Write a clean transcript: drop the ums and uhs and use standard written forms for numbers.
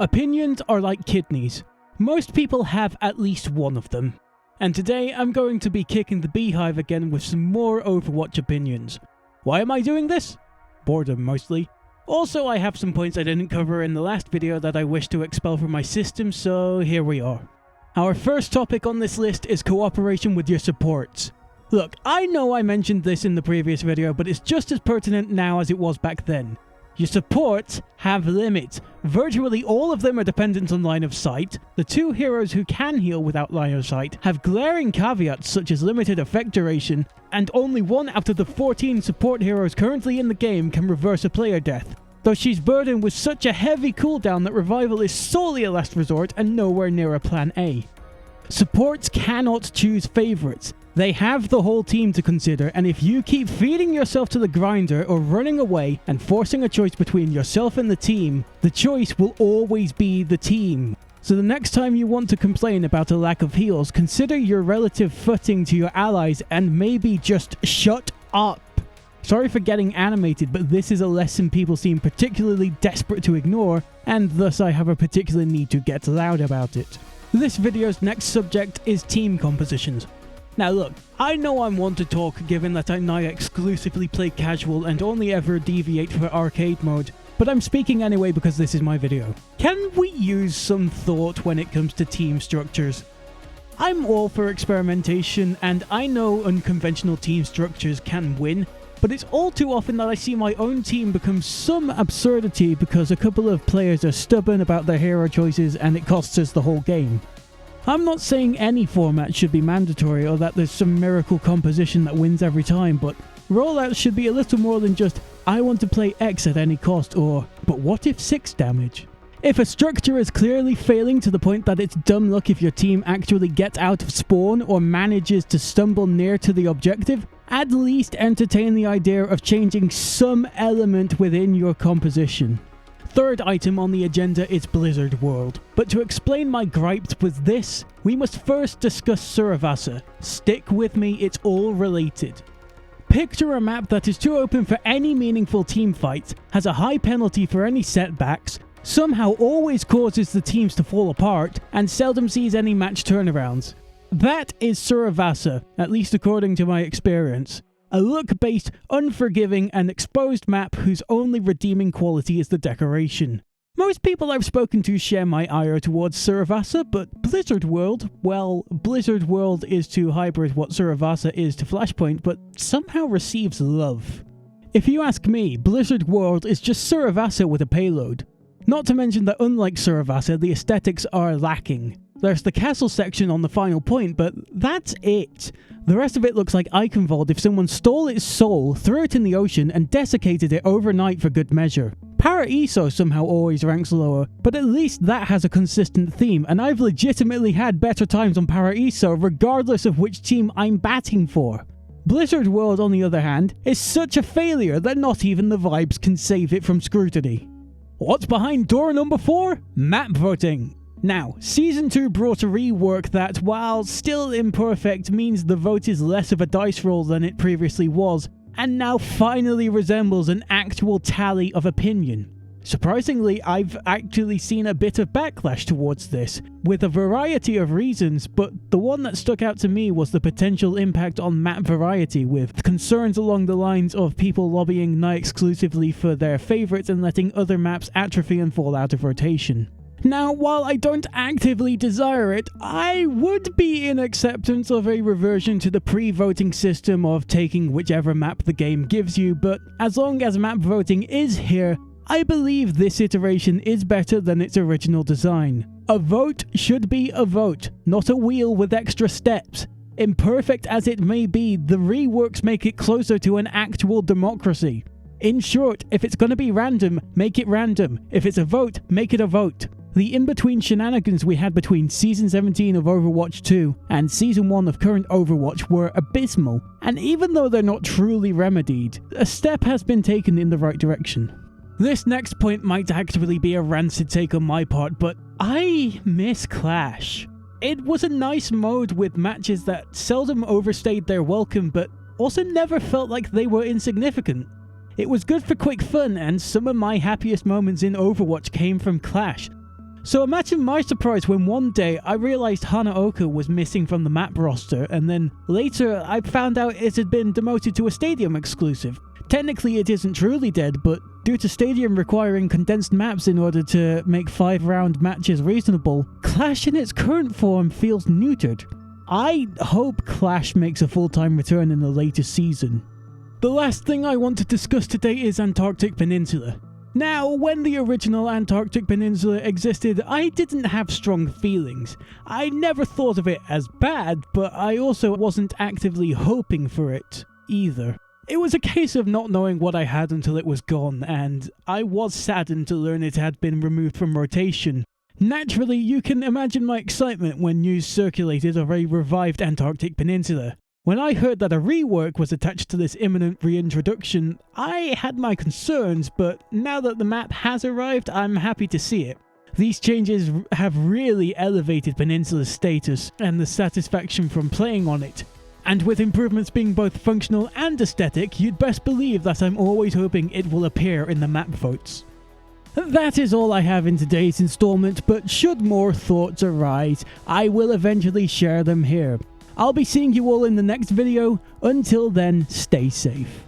Opinions are like kidneys. Most people have at least one of them. And today I'm going to be kicking the beehive again with some more Overwatch opinions. Why am I doing this? Boredom mostly. Also, I have some points I didn't cover in the last video that I wish to expel from my system, so here we are. Our first topic on this list is cooperation with your supports. Look, I know I mentioned this in the previous video, but it's just as pertinent now as it was back then. Your supports have limits. Virtually all of them are dependent on line of sight. The two heroes who can heal without line of sight have glaring caveats such as limited effect duration, and only one out of the 14 support heroes currently in the game can reverse a player death, though she's burdened with such a heavy cooldown that revival is solely a last resort and nowhere near a plan A. Supports cannot choose favourites. They have the whole team to consider, and if you keep feeding yourself to the grinder or running away and forcing a choice between yourself and the team, the choice will always be the team. So the next time you want to complain about a lack of heals, consider your relative footing to your allies and maybe just shut up. Sorry for getting animated, but this is a lesson people seem particularly desperate to ignore, and thus I have a particular need to get loud about it. This video's next subject is team compositions. Now look, I know I'm one to talk given that I now exclusively play casual and only ever deviate for arcade mode, but I'm speaking anyway because this is my video. Can we use some thought when it comes to team structures? I'm all for experimentation, and I know unconventional team structures can win, but it's all too often that I see my own team become some absurdity because a couple of players are stubborn about their hero choices and it costs us the whole game. I'm not saying any format should be mandatory or that there's some miracle composition that wins every time, but rollouts should be a little more than just, I want to play X at any cost, or, but what if 6 damage? If a structure is clearly failing to the point that it's dumb luck if your team actually gets out of spawn or manages to stumble near to the objective, at least entertain the idea of changing some element within your composition. Third item on the agenda is Blizzard World, but to explain my gripes with this, we must first discuss Suravasa. Stick with me, it's all related. Picture a map that is too open for any meaningful team fights, has a high penalty for any setbacks, somehow always causes the teams to fall apart, and seldom sees any match turnarounds. That is Suravasa, at least according to my experience. A look-based, unforgiving and exposed map whose only redeeming quality is the decoration. Most people I've spoken to share my ire towards Suravasa, but Blizzard World, well, Blizzard World is to hybrid what Suravasa is to Flashpoint, but somehow receives love. If you ask me, Blizzard World is just Suravasa with a payload. Not to mention that unlike Suravasa, the aesthetics are lacking. There's the castle section on the final point, but that's it. The rest of it looks like Iconvold if someone stole its soul, threw it in the ocean, and desiccated it overnight for good measure. Paraíso somehow always ranks lower, but at least that has a consistent theme, and I've legitimately had better times on Paraíso regardless of which team I'm batting for. Blizzard World, on the other hand, is such a failure that not even the vibes can save it from scrutiny. What's behind door number 4? Map voting. Now, Season 2 brought a rework that, while still imperfect, means the vote is less of a dice roll than it previously was, and now finally resembles an actual tally of opinion. Surprisingly, I've actually seen a bit of backlash towards this, with a variety of reasons, but the one that stuck out to me was the potential impact on map variety, with concerns along the lines of people lobbying nigh exclusively for their favourites and letting other maps atrophy and fall out of rotation. Now, while I don't actively desire it, I would be in acceptance of a reversion to the pre-voting system of taking whichever map the game gives you, but as long as map voting is here, I believe this iteration is better than its original design. A vote should be a vote, not a wheel with extra steps. Imperfect as it may be, the reworks make it closer to an actual democracy. In short, if it's gonna be random, make it random. If it's a vote, make it a vote. The in-between shenanigans we had between Season 17 of Overwatch 2 and Season 1 of current Overwatch were abysmal, and even though they're not truly remedied, a step has been taken in the right direction. This next point might actually be a rancid take on my part, but I miss Clash. It was a nice mode with matches that seldom overstayed their welcome, but also never felt like they were insignificant. It was good for quick fun, and some of my happiest moments in Overwatch came from Clash. So imagine my surprise when one day I realised Hanaoka was missing from the map roster, and then later I found out it had been demoted to a stadium exclusive. Technically it isn't truly dead, but due to Stadium requiring condensed maps in order to make 5-round matches reasonable, Clash in its current form feels neutered. I hope Clash makes a full-time return in the latest season. The last thing I want to discuss today is Antarctic Peninsula. Now, when the original Antarctic Peninsula existed, I didn't have strong feelings. I never thought of it as bad, but I also wasn't actively hoping for it either. It was a case of not knowing what I had until it was gone, and I was saddened to learn it had been removed from rotation. Naturally, you can imagine my excitement when news circulated of a revived Antarctic Peninsula. When I heard that a rework was attached to this imminent reintroduction, I had my concerns, but now that the map has arrived, I'm happy to see it. These changes have really elevated Peninsula's status and the satisfaction from playing on it. And with improvements being both functional and aesthetic, you'd best believe that I'm always hoping it will appear in the map votes. That is all I have in today's installment, but should more thoughts arise, I will eventually share them here. I'll be seeing you all in the next video. Until then, stay safe.